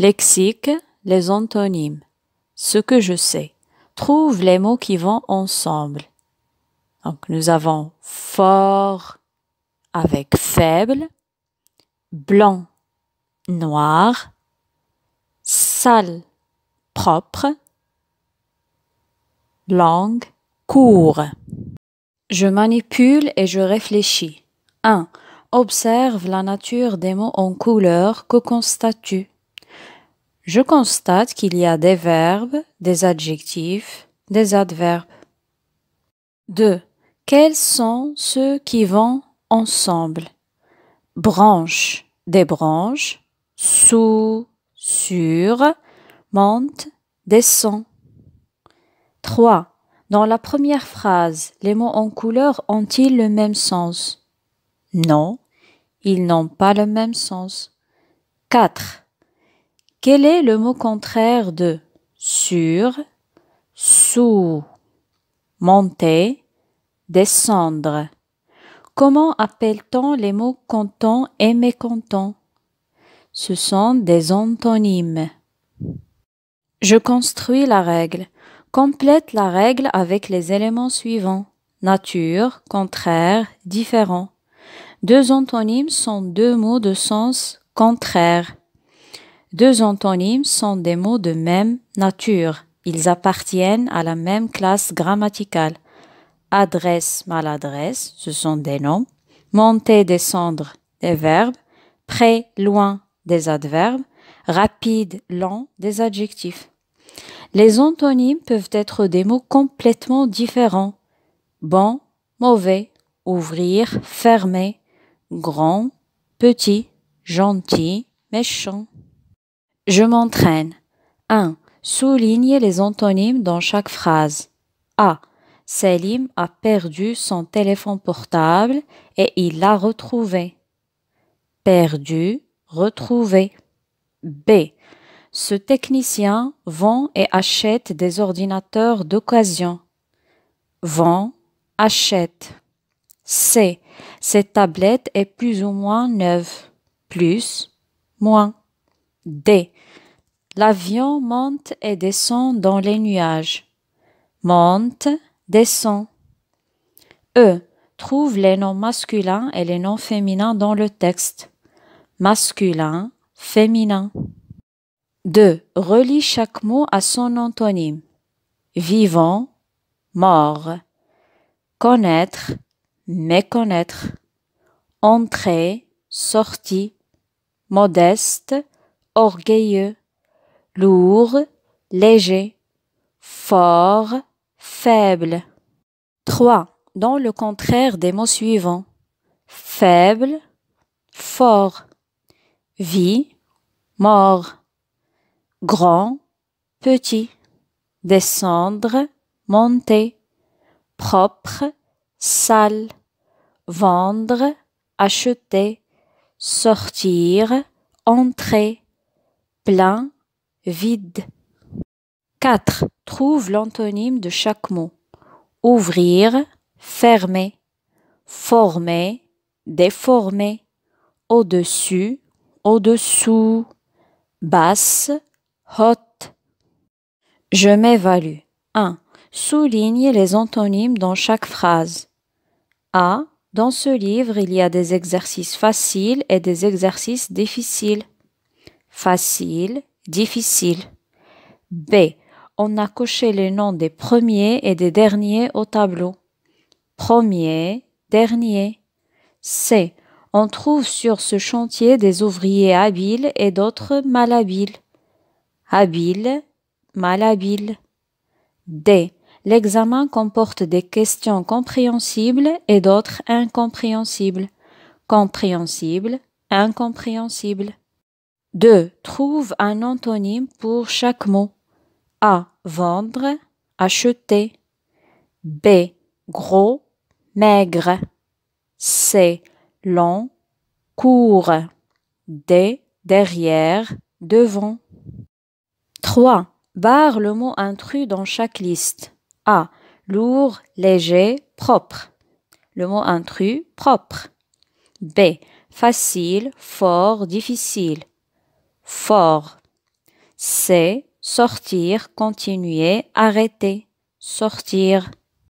Lexique, les antonymes. Ce que je sais. Trouve les mots qui vont ensemble. Donc, nous avons fort avec faible, blanc, noir, sale, propre, langue, court. Je manipule et je réfléchis. 1. Observe la nature des mots en couleur. Que constates-tu? Je constate qu'il y a des verbes, des adjectifs, des adverbes. 2. Quels sont ceux qui vont ensemble? Branche, des branches, sous, sur, monte, descend. 3. Dans la première phrase, les mots en couleur ont-ils le même sens? Non, ils n'ont pas le même sens. 4. Quel est le mot contraire de sur, sous, monter, descendre? Comment appelle-t-on les mots content et mécontent? Ce sont des antonymes. Je construis la règle. Complète la règle avec les éléments suivants. Nature, contraire, différent. Deux antonymes sont deux mots de sens contraire. Deux antonymes sont des mots de même nature. Ils appartiennent à la même classe grammaticale. Adresse, maladresse, ce sont des noms. Monter, descendre, des verbes. Près, loin, des adverbes. Rapide, lent, des adjectifs. Les antonymes peuvent être des mots complètement différents. Bon, mauvais, ouvrir, fermer, grand, petit, gentil, méchant. Je m'entraîne. 1. Souligne les antonymes dans chaque phrase. A. Selim a perdu son téléphone portable et il l'a retrouvé. Perdu, retrouvé. B. Ce technicien vend et achète des ordinateurs d'occasion. Vend, achète. C. Cette tablette est plus ou moins neuve. Plus, moins. D. L'avion monte et descend dans les nuages. Monte, descend. E. Trouve les noms masculins et les noms féminins dans le texte. Masculin, féminin. 2. Relie chaque mot à son antonyme. Vivant, mort. Connaître, méconnaître. Entrée, sortie. Modeste, orgueilleux. Lourd, léger. Fort, faible. 3. Dans le contraire des mots suivants. Faible, fort. Vie, mort. Grand, petit. Descendre, monter. Propre, sale. Vendre, acheter. Sortir, entrer. Plein, vide. 4. Trouve l'antonyme de chaque mot. Ouvrir, fermer. Former, déformer. Au-dessus, au-dessous. Basse, haute. Je m'évalue. 1. Souligne les antonymes dans chaque phrase. A. Dans ce livre, il y a des exercices faciles et des exercices difficiles. Facile, difficile. B. On a coché les noms des premiers et des derniers au tableau. Premier, dernier. C. On trouve sur ce chantier des ouvriers habiles et d'autres malhabiles. Habiles, malhabiles. D. L'examen comporte des questions compréhensibles et d'autres incompréhensibles. Compréhensibles, incompréhensibles. 2. Trouve un antonyme pour chaque mot. A. Vendre, acheter. B. Gros, maigre. C. Long, court. D. Derrière, devant. 3. Barre le mot intrus dans chaque liste. A. Lourd, léger, propre. Le mot intrus, propre. B. Facile, fort, difficile. Fort. C'est sortir, continuer, arrêter, sortir.